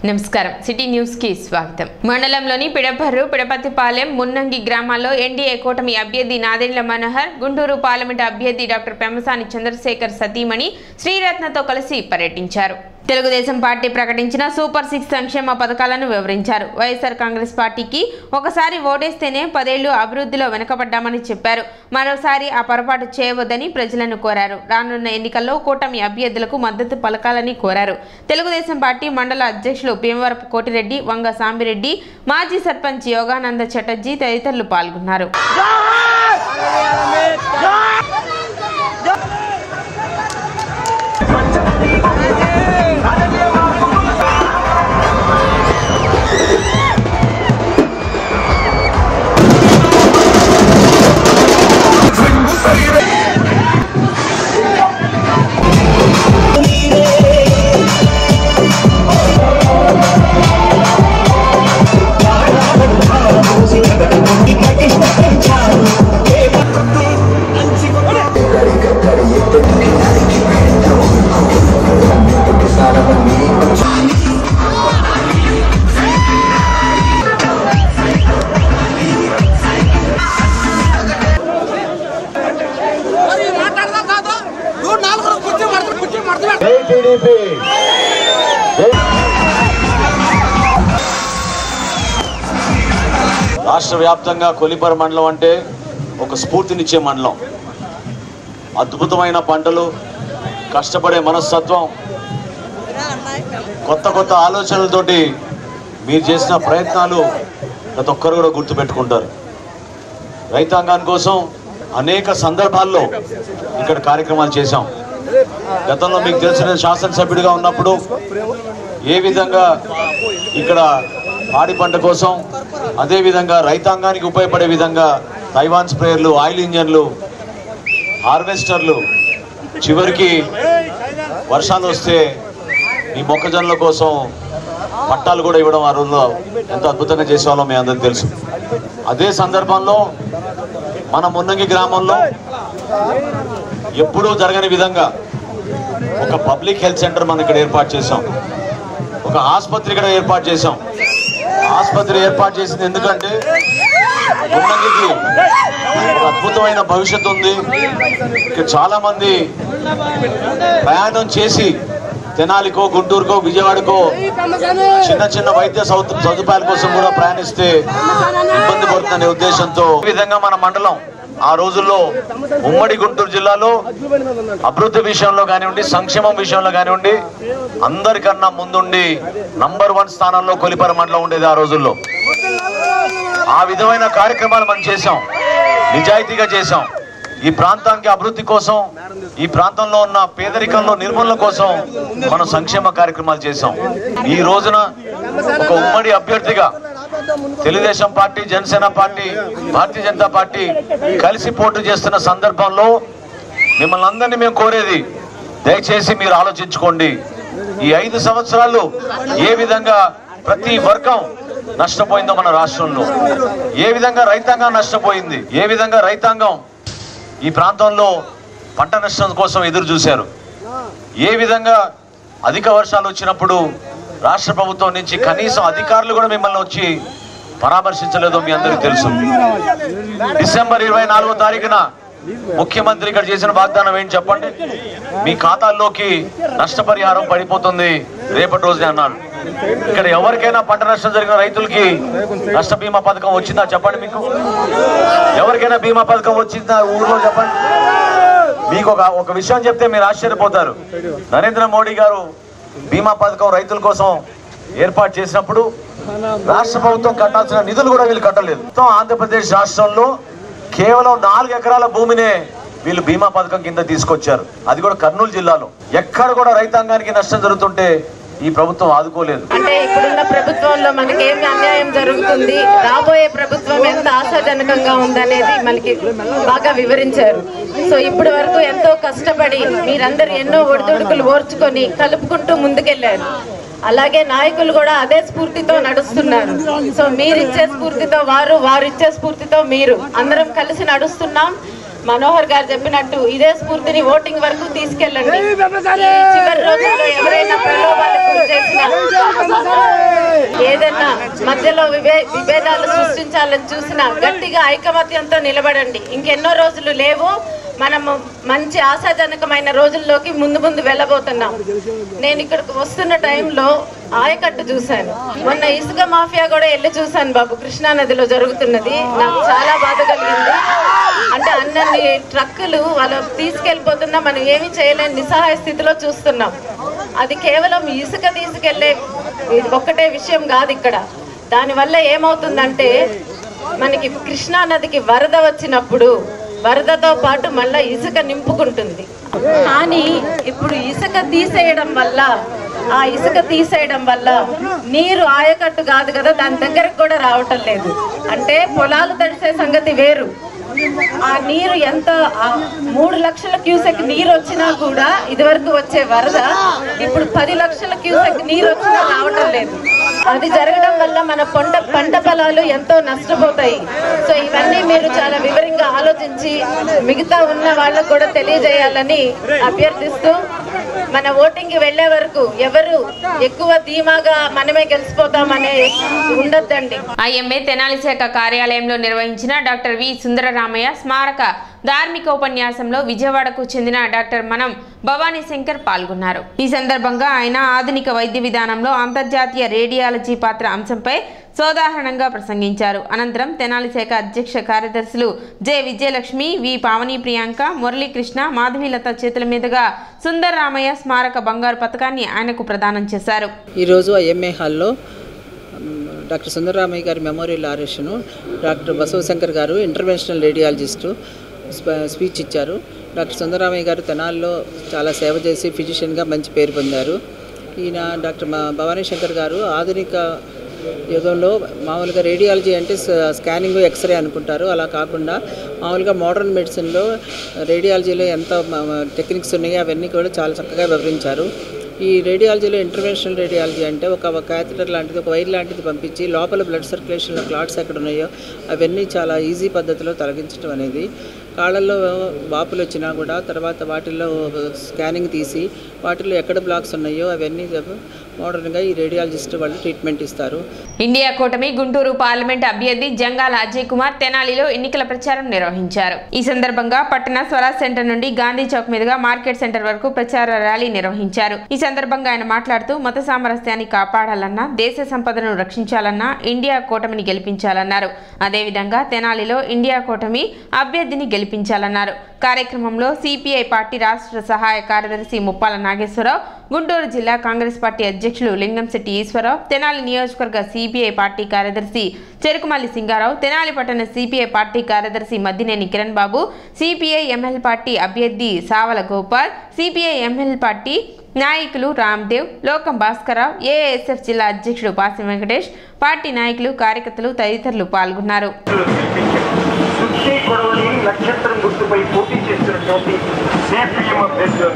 నమస్కారం city news కి స్వాగతం. మండలంలోని పిడపర్రు, పిడపతిపాలెం, మున్నంగి గ్రామాల్లో ఎన్డీఏ కూటమి అభ్యర్థి నాదెండ్ల మనోహర్, గుంటూరు పార్లమెంట్ అభ్యర్థి డాక్టర్ పెమ్మసాని చంద్రశేఖర్ సతీమణి శ్రీరత్నతో కలిసి పర్యటించారు. తెలుగుదేశం పార్టీ ప్రకటించిన సూపర్ 6 సంక్షేమ పథకాలను వివరించారు. వైఎస్ఆర్ కాంగ్రెస్ పార్టీకి ఒకసారి ఓటేస్తేనే 10 ఏళ్లు అభివృద్ధిలో వెనుకబడ్డామని చెప్పారు. మరోసారి ఆ పొరపాటు చేయవద్దని ప్రజలను కోరారు. రానున్న ఎన్నికల్లో కూటమి అభ్యర్థులకు మద్దతు పలకాలని కోరారు. తెలుగుదేశం పార్టీ మండల అధ్యక్షులు భీమవరపు కోటిరెడ్డి, వంగ సాంబిరెడ్డి, మాజీ సర్పంచ్ యోగానంద చటర్జీ తదితరులు పాల్గొన్నారు. రాష్ట్ర వ్యాప్తంగా కొలిపర మండలం అంటే ఒక స్ఫూర్తినిచ్చే మండలం. అద్భుతమైన పంటలు, కష్టపడే మనస్తత్వం, కొత్త కొత్త ఆలోచనలతోటి మీరు చేసిన ప్రయత్నాలు ప్రతి ఒక్కరు కూడా గుర్తుపెట్టుకుంటారు. రైతాంగాని కోసం అనేక సందర్భాల్లో ఇక్కడ కార్యక్రమాలు చేశాం. గతంలో మీకు తెలిసిన శాసనసభ్యుడిగా ఉన్నప్పుడు ఏ విధంగా ఇక్కడ పాడి పంట కోసం, అదేవిధంగా రైతాంగానికి ఉపయోగపడే విధంగా తైవాన్ స్ప్రేయర్లు, ఆయిల్ ఇంజన్లు, హార్వెస్టర్లు, చివరికి వర్షాలు వస్తే ఈ మొక్కజొన్నల కోసం పట్టాలు కూడా ఇవ్వడం ఆ రోజుల్లో ఎంతో అద్భుతంగా చేసేవాళ్ళం మీ అందరికీ తెలుసు. అదే సందర్భంలో మన మున్నంగి గ్రామంలో ఎప్పుడూ జరగని విధంగా ఒక పబ్లిక్ హెల్త్ సెంటర్ మనం ఇక్కడ ఏర్పాటు చేసాం. ఒక ఆసుపత్రి ఇక్కడ ఏర్పాటు చేసాం. ఆసుపత్రి ఏర్పాటు చేసింది ఎందుకంటే మున్నంగికి ఒక అద్భుతమైన భవిష్యత్తు ఉంది. ఇక్కడ చాలా మంది ప్రయాణం చేసి తెనాలికో, గుంటూరుకో, విజయవాడకో చిన్న చిన్న వైద్య సదుపాయాల కోసం కూడా ప్రయాణిస్తే ఇబ్బంది పడుతుందనే ఉద్దేశంతో ఈ విధంగా మన మండలం ఆ రోజుల్లో ఉమ్మడి గుంటూరు జిల్లాలో అభివృద్ధి విషయంలో కానివ్వండి, సంక్షేమం విషయంలో కానివ్వండి, అందరికన్నా ముందుండి నంబర్ 1 స్థానంలో కొలిపర మండలం ఉండేది ఆ రోజుల్లో. ఆ విధమైన కార్యక్రమాలు మనం చేశాం, నిజాయితీగా చేశాం. ఈ ప్రాంతానికి అభివృద్ధి కోసం, ఈ ప్రాంతంలో ఉన్న పేదరికంలో నిర్మూలన కోసం మనం సంక్షేమ కార్యక్రమాలు చేశాం. ఈ రోజున ఒక ఉమ్మడి అభ్యర్థిగా Telugu Desam party, Janasena party, Bharatiya Janata party కలిసి పోటీ చేస్తున్న సందర్భంలో మిమ్మల్ని అందరినీ మేము కోరేది, దయచేసి మీరు ఆలోచించుకోండి. ఈ 5 సంవత్సరాలు ఏ విధంగా ప్రతి వర్గం నష్టపోయిందో మన రాష్ట్రంలో, ఏ విధంగా రైతాంగం నష్టపోయింది, ఏ విధంగా రైతాంగం ఈ ప్రాంతంలో పంట నష్టం కోసం ఎదురు చూశారు, ఏ విధంగా అధిక వర్షాలు వచ్చినప్పుడు రాష్ట్ర ప్రభుత్వం నుంచి కనీసం అధికారులు కూడా మిమ్మల్ని వచ్చి పరామర్శించలేదో మీ అందరికీ తెలుసు. డిసెంబర్ 24వ తారీఖున ముఖ్యమంత్రి ఇక్కడ చేసిన వాగ్దానం ఏంటి చెప్పండి? మీ ఖాతాల్లోకి నష్టపరిహారం పడిపోతుంది రేపటి రోజునే అన్నాడు. ఇక్కడ ఎవరికైనా పంట నష్టం జరిగిన రైతులకి నష్ట బీమా పథకం వచ్చిందా చెప్పండి? మీకు ఎవరికైనా బీమా పథకం వచ్చిందా ఊర్లో చెప్పండి? మీకు ఒక విషయం చెప్తే మీరు ఆశ్చర్యపోతారు. నరేంద్ర మోడీ గారు బీమా పథకం రైతుల కోసం ఏర్పాటు చేసినప్పుడు రాష్ట్ర ప్రభుత్వం కట్టాల్సిన నిధులు కూడా వీళ్ళు కట్టలేదు. ఆంధ్రప్రదేశ్ రాష్ట్రంలో కేవలం 4 ఎకరాల భూమినే వీళ్ళు బీమా పథకం కింద తీసుకొచ్చారు. అది కూడా కర్నూలు జిల్లాలో. ఎక్కడ కూడా రైతాంగానికి నష్టం జరుగుతుంటే ఈ ప్రభుత్వం ఆదుకోలేదు. అంటే ఇప్పుడున్న ప్రభుత్వంలో మనకి ఏమి అన్యాయం జరుగుతుంది, రాబోయే ప్రభుత్వం ఎంత ఆశాజనకంగా ఉందనేది మనకి బాగా వివరించారు. సో ఇప్పటి వరకు ఎంతో కష్టపడి మీరందరూ ఎన్నో ఒడిదుడుకులు ఓర్చుకొని కలుపుకుంటూ ముందుకెళ్లారు. అలాగే నాయకులు కూడా అదే స్ఫూర్తితో నడుస్తున్నారు. సో మీరిచ్చే స్ఫూర్తితో వారు, వారిచ్చే స్ఫూర్తితో మీరు, అందరం కలిసి నడుస్తున్నాం. మనోహర్ గారు చెప్పినట్టు ఇదే స్ఫూర్తిని ఓటింగ్ వరకు తీసుకెళ్ళండి. చివరి రోజుల్లో ఎవరైనా ప్రలోభాలకు గురి చేసినా ఏదైనా మధ్యలో విభేదాలు సృష్టించాలని చూసినా గట్టిగా ఐకమత్యంతో నిలబడండి. ఇంకెన్నో రోజులు లేవు, మనము మంచి ఆశాజనకమైన రోజుల్లోకి ముందు వెళ్ళబోతున్నాం. నేను ఇక్కడికి వస్తున్న టైంలో ఆయకట్టు చూశాను. మొన్న ఇసుక మాఫియా కూడా వెళ్ళి చూశాను బాబు, కృష్ణానదిలో జరుగుతున్నది. నాకు చాలా బాధ కలిగింది. అంటే అన్ని ట్రక్కులు వాళ్ళు తీసుకెళ్ళిపోతున్నా మనం ఏమీ చేయలేని నిస్సహాయ స్థితిలో చూస్తున్నాం. అది కేవలం ఇసుక తీసుకెళ్లే ఒక్కటే విషయం కాదు ఇక్కడ. దానివల్ల ఏమవుతుందంటే మనకి కృష్ణానదికి వరద వచ్చినప్పుడు వరదతో పాటు మళ్ళీ ఇసుక నింపుకుంటుంది. కానీ ఇప్పుడు ఇసుక తీసేయడం వల్ల నీరు ఆయకట్టు కాదు కదా, దాని దగ్గరకు కూడా రావటం లేదు. అంటే పొలాలు తడిసే సంగతి వేరు, ఆ నీరు ఎంత 3 లక్షల క్యూసెక్ నీరు వచ్చినా కూడా ఇదివరకు వచ్చే వరద ఇప్పుడు 10 లక్షల క్యూసెక్ నీరు వచ్చినా రావటం లేదు. అది జరగడం వల్ల మన పంట పొలాలు ఎంతో నష్టపోతాయి. సో ఇవన్నీ మీరు చాలా వివరంగా ఆలోచించి మిగతా ఉన్న వాళ్ళకు కూడా తెలియజేయాలని అభ్యర్థిస్తూ, మన ఓటింగ్ వెళ్లే వరకు ఎవరు ఎక్కువ ధీమాగా మనమే గెలిచిపోతామనే ఉండొద్దండి. ఐఎంఏ తెనాలి శాఖ కార్యాలయంలో నిర్వహించిన డాక్టర్ వి సుందరరామయ్య స్మారక ధార్మిక ఉపన్యాసంలో విజయవాడకు చెందిన డాక్టర్ మనం భవానీ శంకర్ పాల్గొన్నారు. ఈ సందర్భంగా ఆయన ఆధునిక వైద్య విధానంలో అంతర్జాతీయ రేడియాలజీ పాత్ర అంశంపై సోదాహరణంగా ప్రసంగించారు. అనంతరం తెనాలి శాఖ అధ్యక్ష కార్యదర్శులు జె విజయలక్ష్మి, వి పావని ప్రియాంక, మురళీకృష్ణ, మాధవీలత చేతుల మీదుగా సుందరరామయ్య స్మారక బంగారు పథకాన్ని ఆయనకు ప్రదానం చేశారు. ఈరోజు ఐఎంఏ హాల్లో డాక్టర్ సుందరరామయ్య గారి మెమోరియల్ ఆరేషను డాక్టర్ బసవశంకర్ గారు ఇంటర్వెన్షనల్ రేడియాలజిస్టు స్పీచ్ ఇచ్చారు. డాక్టర్ సుందరరామయ్య గారు తెనాల్లో చాలా సేవ చేసి ఫిజిషియన్గా మంచి పేరు పొందారు. ఈయన డాక్టర్ భవానీ శంకర్ గారు ఆధునిక యుగంలో మామూలుగా రేడియాలజీ అంటే స్కానింగ్, ఎక్స్రే అనుకుంటారు. అలా కాకుండా మామూలుగా మోడర్న్ మెడిసిన్లో రేడియాలజీలో ఎంత టెక్నిక్స్ ఉన్నాయో అవన్నీ కూడా చాలా చక్కగా వివరించారు. ఈ రేడియాలజీలో ఇంటర్వెన్షనల్ రేడియాలజీ అంటే ఒక క్యాథెటర్ లాంటిది, ఒక వైర్ లాంటిది పంపించి లోపల బ్లడ్ సర్క్యులేషన్లో క్లాట్స్ ఎక్కడ ఉన్నాయో అవన్నీ చాలా ఈజీ పద్ధతిలో తొలగించడం అనేది. కాళ్ళల్లో వాపులు వచ్చినా కూడా తర్వాత వాటిల్లో స్కానింగ్ తీసి వాటిల్లో ఎక్కడ బ్లాక్స్ ఉన్నాయో అవన్నీ మోడర్న్గా ఈ రేడియాలజిస్ట్ వాళ్ళు ట్రీట్మెంట్ ఇస్తారు. ఇండియా కూటమి గుంటూరు పార్లమెంట్ అభ్యర్థి జంగాల అజయ్ కుమార్ తెనాలిలో ఎన్నికల ప్రచారం నిర్వహించారు. ఈ సందర్భంగా పట్టణ స్వరాజ్ సెంటర్ నుండి గాంధీ చౌక్ మీదుగా మార్కెట్ సెంటర్ వరకు ప్రచార ర్యాలీ నిర్వహించారు. ఈ సందర్భంగా ఆయన మాట్లాడుతూ మత సామరస్యాన్ని కాపాడాలన్నా, దేశ సంపదను రక్షించాలన్నా ఇండియా కూటమిని గెలిపించాలన్నారు. అదేవిధంగా తెనాలిలో ఇండియా కూటమి అభ్యర్థిని గెలిపించాలన్నారు. కార్యక్రమంలో సిపిఐ పార్టీ రాష్ట్ర సహాయ కార్యదర్శి ముప్పాల నాగేశ్వరరావు, గుంటూరు జిల్లా కాంగ్రెస్ పార్టీ అధ్యక్షులు లింగంశెట్టి ఈశ్వరరావు, తెనాలి నియోజకవర్గ సిపిఐ పార్టీ కార్యదర్శి చెరుకుమల్లి సింగారావు, తెనాలి పట్టణ సిపిఐ పార్టీ కార్యదర్శి మద్దినేని కిరణ్ బాబు, సిపిఐ ఎంఎల్ పార్టీ అభ్యర్థి సావల గోపాల్, సిపిఐ ఎంఎల్ పార్టీ నాయకులు రామ్దేవ్, లోకం భాస్కరరావు, ఏఎస్ఎఫ్ జిల్లా అధ్యక్షుడు పాసి వెంకటేష్, పార్టీ నాయకులు, కార్యకర్తలు తదితరులు పాల్గొన్నారు. నక్షత్రం గుర్తుపై పోటీ చేస్తున్నటువంటి సిపిఎం అభ్యర్థులు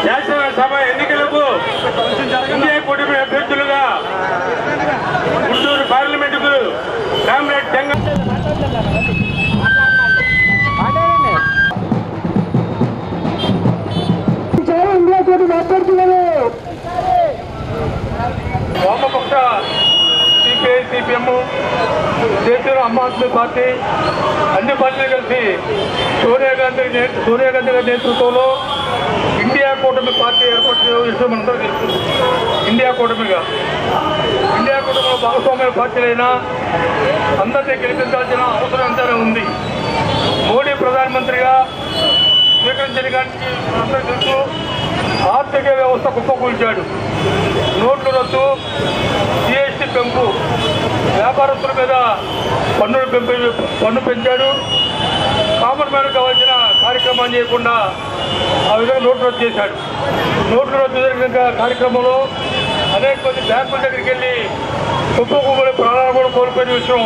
శాసనసభ ఎన్నికలకు ఇండియా కూటమి అభ్యర్థులుగా గుంటూరు పార్లమెంటుకు కామ్రేడ్ వామపక్ష సిపిఐ, సిపిఎం, దేశంలో అమ్మ ఆద్మీ పార్టీ అన్ని పార్టీలు కలిసి సోనియా గాంధీ గారి నేతృత్వంలో ఇండియా కూటమి పార్టీ ఏర్పాటు చేసే మనందరూ తెలుస్తుంది. ఇండియా కూటమిలో భాగస్వామ్య పార్టీలైనా అందరినీ గెలిపించాల్సిన అవసరం ఎంతైనా ఉంది. మోడీ ప్రధానమంత్రిగా స్వీకరించిన గారికి అందరూ తెలుసు. ఆర్థిక వ్యవస్థ కుప్పకూల్చాడు. నోట్ల రద్దు, జిఎస్టీ పెంపు, వ్యాపారస్తుల మీద పన్ను పెంచాడు. కామన్ మ్యాన్ కావాల్సిన కార్యక్రమాలు చేయకుండా ఆ విధంగా నోటు రద్దు చేశాడు. నోటు రద్దు జరిగిన కార్యక్రమంలో అనేక మంది బ్యాంకుల దగ్గరికి వెళ్ళి కుప్పకూపడి ప్రాణాలు కూడా కోల్పోయిన విషయం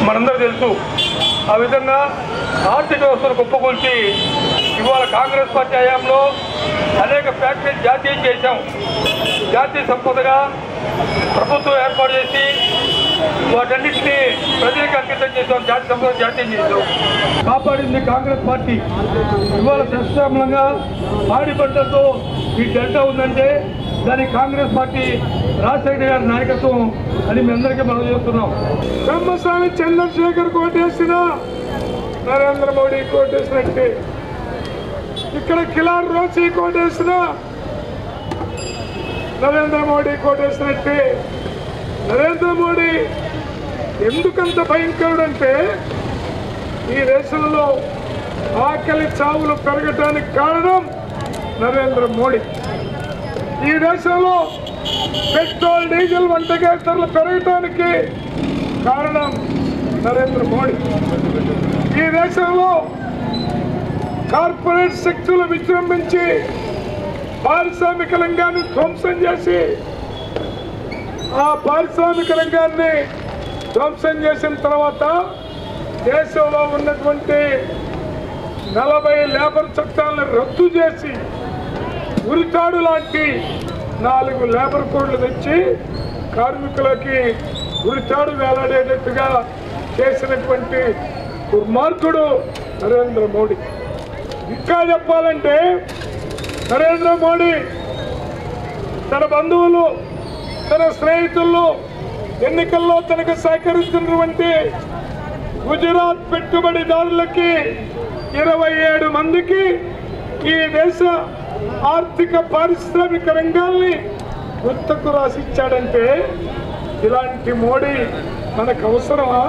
మనందరూ తెలుసు. ఆ విధంగా ఆర్థిక వ్యవస్థను కుప్పకూల్చి ఇవాళ కాంగ్రెస్ పార్టీ హయాంలో అనేక ఫ్యాక్టరీలు జాతీయం చేశాం. జాతీయ సంపదగా ప్రభుత్వం ఏర్పాటు చేసి వాటన్నింటినీ ప్రజలకు అంకితం చేశాం. జాతీయ సంపద జాతీయం చేశాం. కాపాడింది కాంగ్రెస్ పార్టీ. ఇవాళ సస్యశ్యామలంగా పాడి పంటలతో ఈ డెల్టా ఉందంటే దానికి కాంగ్రెస్ పార్టీ రాజశేఖర గారి నాయకత్వం అని మీ అందరికీ మనం చేస్తున్నాం. బ్రహ్మస్వామి చంద్రశేఖర్ కోటేసిన నరేంద్ర మోడీ కోటేసినట్టే, ఇక్కడ కిలార్ రోసి కోటేసిన నరేంద్ర మోడీ కోటేసినట్టే. నరేంద్ర మోడీ ఎందుకంత భయంకరుడంటే ఈ దేశంలో ఆకలి చావులు పెరగటానికి కారణం నరేంద్ర మోడీ. ఈ దేశంలో పెట్రోల్ డీజిల్ వంట గ్యాస్ ధరలు పెరగటానికి కారణం నరేంద్ర మోడీ. ఈ దేశంలో కార్పొరేట్ శక్తులు విజృంభించి పారిశ్రామిక రంగాన్ని ధ్వంసం చేసి ఆ పారిశ్రామిక రంగాన్ని ధ్వంసం చేసిన తర్వాత దేశంలో ఉన్నటువంటి 40 లేబర్ చట్టాలను రద్దు చేసి ఉరితాడు లాంటి 4 లేబర్ కోడ్లు తెచ్చి కార్మికులకి ఉరితాడు వేలాడేటట్టుగా చేసినటువంటి దుర్మార్గుడు నరేంద్ర మోడీ. ఇంకా చెప్పాలంటే నరేంద్ర మోడీ తన బంధువులు తన స్నేహితులు ఎన్నికల్లో తనకు సహకరిస్తున్నటువంటి గుజరాత్ పెట్టుబడిదారులకి 27 మందికి ఈ దేశ ఆర్థిక పారిశ్రామిక రంగాల్ని గుర్తుకు రాసిచ్చాడంటే ఇలాంటి మోడీ మనకు అవసరమా?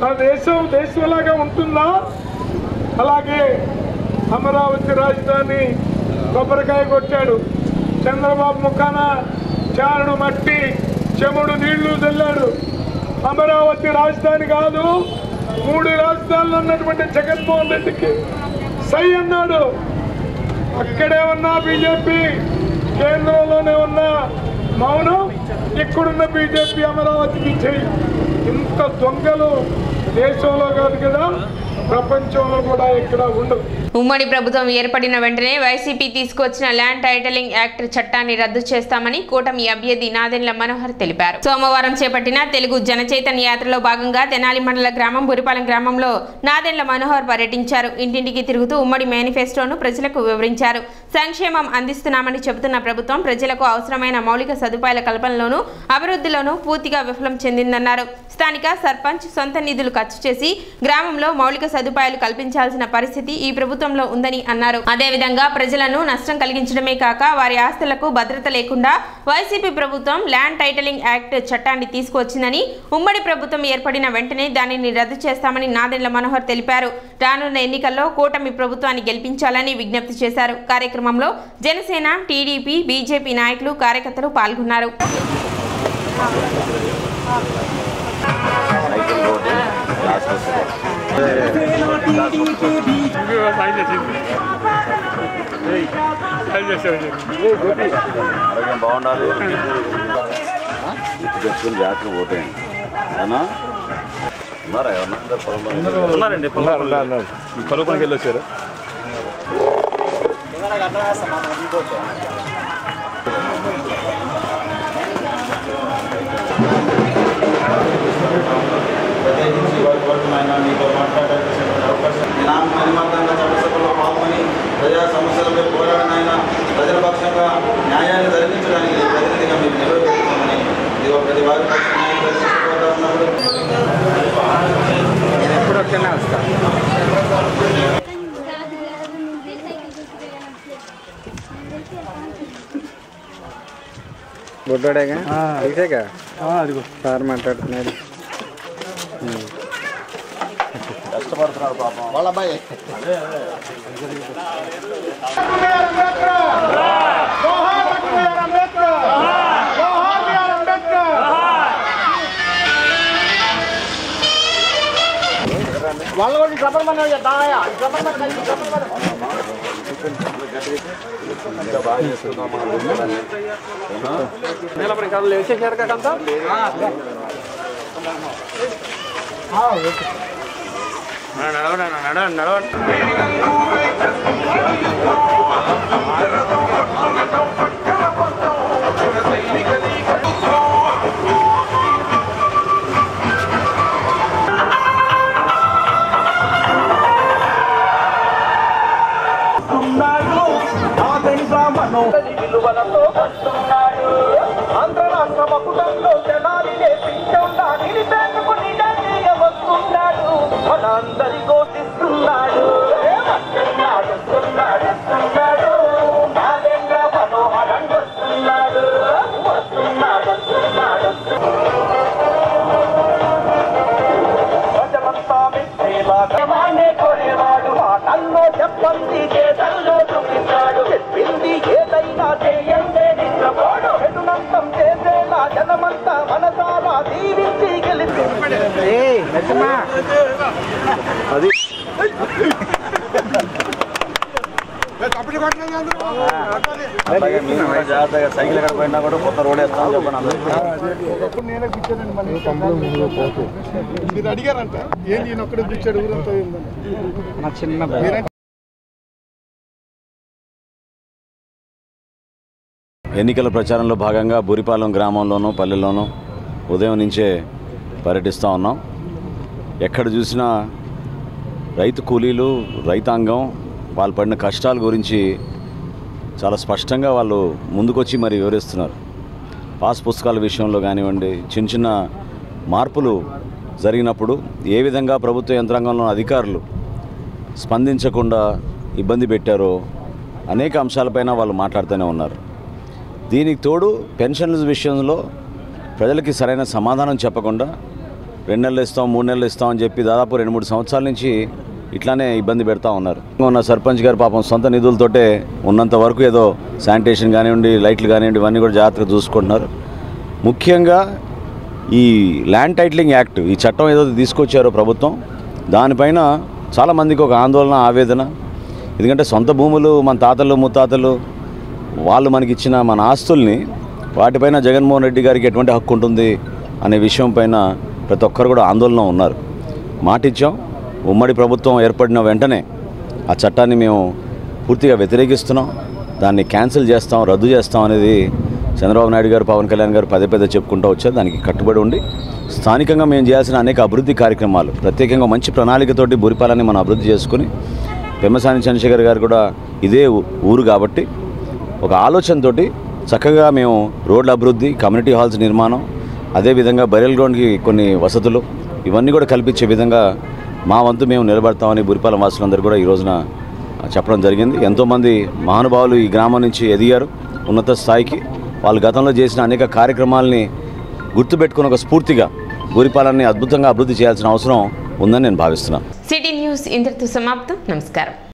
మన దేశంలాగా ఉంటుందా? అలాగే అమరావతి రాజధాని కొబ్బరికాయ కొట్టాడు. చంద్రబాబు ముఖాన చారుడు మట్టి చెముడు నీళ్లు చల్లాడు. అమరావతి రాజధాని కాదు, 3 రాజధానులు ఉన్నటువంటి జగన్మోహన్ రెడ్డికి సై అన్నాడు. అక్కడే ఉన్న బీజేపీ, కేంద్రంలోనే ఉన్న మౌనం, ఇక్కడున్న బీజేపీ అమరావతికి చేయి. ఇంత దొంగలు దేశంలో కాదు కదా, ప్రపంచంలో కూడా ఇక్కడ ఉండదు. ఉమ్మడి ప్రభుత్వం ఏర్పడిన వెంటనే వైసీపీ తీసుకొచ్చిన ల్యాండ్ టైటిలింగ్ యాక్ట్ చట్టాన్ని రద్దు చేస్తామని కూటమి అభ్యర్థి నాదెండ్ల మనోహర్ తెలిపారు. సోమవారం చేపట్టిన తెలుగు జనచైతన్య యాత్రలో భాగంగా తెనాలి మండల గ్రామం బురిపాలెం గ్రామంలో నాదెండ్ల మనోహర్ పర్యటించారు. ఇంటింటికి తిరుగుతూ ఉమ్మడి మేనిఫెస్టోను ప్రజలకు వివరించారు. సంక్షేమం అందిస్తున్నామని చెబుతున్న ప్రభుత్వం ప్రజలకు అవసరమైన మౌలిక సదుపాయాల కల్పనలోనూ అభివృద్ధిలోనూ పూర్తిగా విఫలం చెందిందన్నారు. స్థానిక సర్పంచ్ సొంత నిధులు ఖర్చు చేసి గ్రామంలో మౌలిక సదుపాయాలు కల్పించాల్సిన పరిస్థితి ఈ ప్రభుత్వంలో ఉందని అన్నారు. అదేవిధంగా ప్రజలను నష్టం కలిగించడమే కాక వారి ఆస్తులకు భద్రత లేకుండా వైసీపీ ప్రభుత్వం ల్యాండ్ టైటిలింగ్ యాక్ట్ చట్టాన్ని తీసుకువచ్చిందని, ఉమ్మడి ప్రభుత్వం ఏర్పడిన వెంటనే దానిని రద్దు చేస్తామని నాదెండ్ల మనోహర్ తెలిపారు. రానున్న ఎన్నికల్లో కూటమి ప్రభుత్వాన్ని గెలిపించాలని విజ్ఞప్తి చేశారు. కార్యక్రమంలో జనసేన, టీడీపీ, బీజేపీ నాయకులు, కార్యకర్తలు పాల్గొన్నారు. ఆరోగ్యం బాగుండాలి. జాతర పోతాయండి ఉన్నారా? ఉన్నారండి, పొలంకి వెళ్ళి వచ్చారు. మీతో మాట్లాడాల్సిన అవకాశం మరిమంతంగా చట్టసభలో పాల్గొని ప్రజా సమస్యలపై పోరాడినైనా ప్రజల పక్షంగా న్యాయాన్ని జరిపించడానికి ప్రతినిధిగా మీరు నిర్వహిస్తున్నామని ప్రతి వారి పక్షంగా ఉన్నారు. ఎప్పుడు వస్తా బొడ్డోడేగా ఇదేగా సార్ మాట్లాడుతున్నాడు. కష్టపడుతున్నారు పాపం వాళ్ళ అబ్బాయి. వాళ్ళ విలువలతో వస్తున్నాడు ఆంధ్ర రాష్ట్ర మకుటంలో జనాలినే పింఛంగా నిలిపేందుకు నిజంగా వస్తున్నాడు మన అందరి ఘోషిస్తున్నాడు నాగేంద్ర మనోహరన్ వస్తున్నాడు ప్రజలంతా మెచ్చేలాగానే కొనేవాడు మాటల్లో చెప్పండి చేతల్లో చూపిస్తాడు చెప్పింది ఏదైనా చేయండి నిద్రపోడు ఎటునంతం చేసేలా జనమంతా మనసారా దీవించి గెలిచి జాగ్రత్తగా సైకిల్ ఎక్కడ పోయినా కూడా కొత్త రోడ్ వేస్తామని చెప్పండి ఒకప్పుడు నేనే కూర్చోనండి మీరు అడిగారంట ఏం నేను ఒక్కడే కూర్చాడు ఊరంతా నా చిన్న ఎన్నికల ప్రచారంలో భాగంగా బూరిపాలెం గ్రామంలోనూ పల్లెల్లోనూ ఉదయం నుంచే పర్యటిస్తూ ఉన్నాం. ఎక్కడ చూసినా రైతు కూలీలు రైతాంగం వాళ్ళు పడిన కష్టాల గురించి చాలా స్పష్టంగా వాళ్ళు ముందుకొచ్చి మరి వివరిస్తున్నారు. పాస్ పుస్తకాల విషయంలో కానివ్వండి, చిన్న చిన్న మార్పులు జరిగినప్పుడు ఏ విధంగా ప్రభుత్వ యంత్రాంగంలో అధికారులు స్పందించకుండా ఇబ్బంది పెట్టారో అనేక అంశాలపైన వాళ్ళు మాట్లాడుతూనే ఉన్నారు. దీనికి తోడు పెన్షన్ల విషయంలో ప్రజలకి సరైన సమాధానం చెప్పకుండా 2 నెలలు ఇస్తాం 3 నెలలు ఇస్తామని చెప్పి దాదాపు 2-3 సంవత్సరాల నుంచి ఇట్లానే ఇబ్బంది పెడతా ఉన్నారు. ఉన్న సర్పంచ్ గారు పాపం సొంత నిధులతోటే ఉన్నంత వరకు ఏదో శానిటేషన్ కానివ్వండి, లైట్లు కానివ్వండి, ఇవన్నీ కూడా జాగ్రత్తగా చూసుకుంటున్నారు. ముఖ్యంగా ఈ ల్యాండ్ టైటిలింగ్ యాక్ట్ ఈ చట్టం ఏదో తీసుకొచ్చారో ప్రభుత్వం, దానిపైన చాలామందికి ఒక ఆందోళన, ఆవేదన. ఎందుకంటే సొంత భూములు మన తాతలు ముత్తాతలు వాళ్ళు మనకిచ్చిన మన ఆస్తుల్ని వాటిపైన జగన్మోహన్ రెడ్డి గారికి ఎటువంటి హక్కు ఉంటుంది అనే విషయం పైన ప్రతి ఒక్కరు కూడా ఆందోళన ఉన్నారు. మాటిచ్చాం, ఉమ్మడి ప్రభుత్వం ఏర్పడిన వెంటనే ఆ చట్టాన్ని మేము పూర్తిగా వ్యతిరేకిస్తున్నాం, దాన్ని క్యాన్సిల్ చేస్తాం, రద్దు చేస్తాం అనేది చంద్రబాబు నాయుడు గారు, పవన్ కళ్యాణ్ గారు పదే పదే చెప్పుకుంటూ వచ్చారు. దానికి కట్టుబడి ఉండి స్థానికంగా మేము చేయాల్సిన అనేక అభివృద్ధి కార్యక్రమాలు, ప్రత్యేకంగా మంచి ప్రణాళికతోటి బూరిపాలెన్ని మనం అభివృద్ధి చేసుకుని, పెమ్మసాని చంద్రశేఖర్ గారు కూడా ఇదే ఊరు కాబట్టి ఒక ఆలోచనతోటి చక్కగా మేము రోడ్ల అభివృద్ధి, కమ్యూనిటీ హాల్స్ నిర్మాణం, అదేవిధంగా బరియల్ గ్రౌండ్కి కొన్ని వసతులు ఇవన్నీ కూడా కల్పించే విధంగా మా వంతు మేము నిలబడతామని బూరిపాలెం వాసులందరూ కూడా ఈ రోజున చెప్పడం జరిగింది. ఎంతోమంది మహానుభావులు ఈ గ్రామం నుంచి ఎదిగారు ఉన్నత స్థాయికి. వాళ్ళు గతంలో చేసిన అనేక కార్యక్రమాలని గుర్తుపెట్టుకుని ఒక స్ఫూర్తిగా బూరిపాలెన్ని అద్భుతంగా అభివృద్ధి చేయాల్సిన అవసరం ఉందని నేను భావిస్తున్నాను. సిటీ న్యూస్ ఇంతటితో సమాప్తం. నమస్కారం.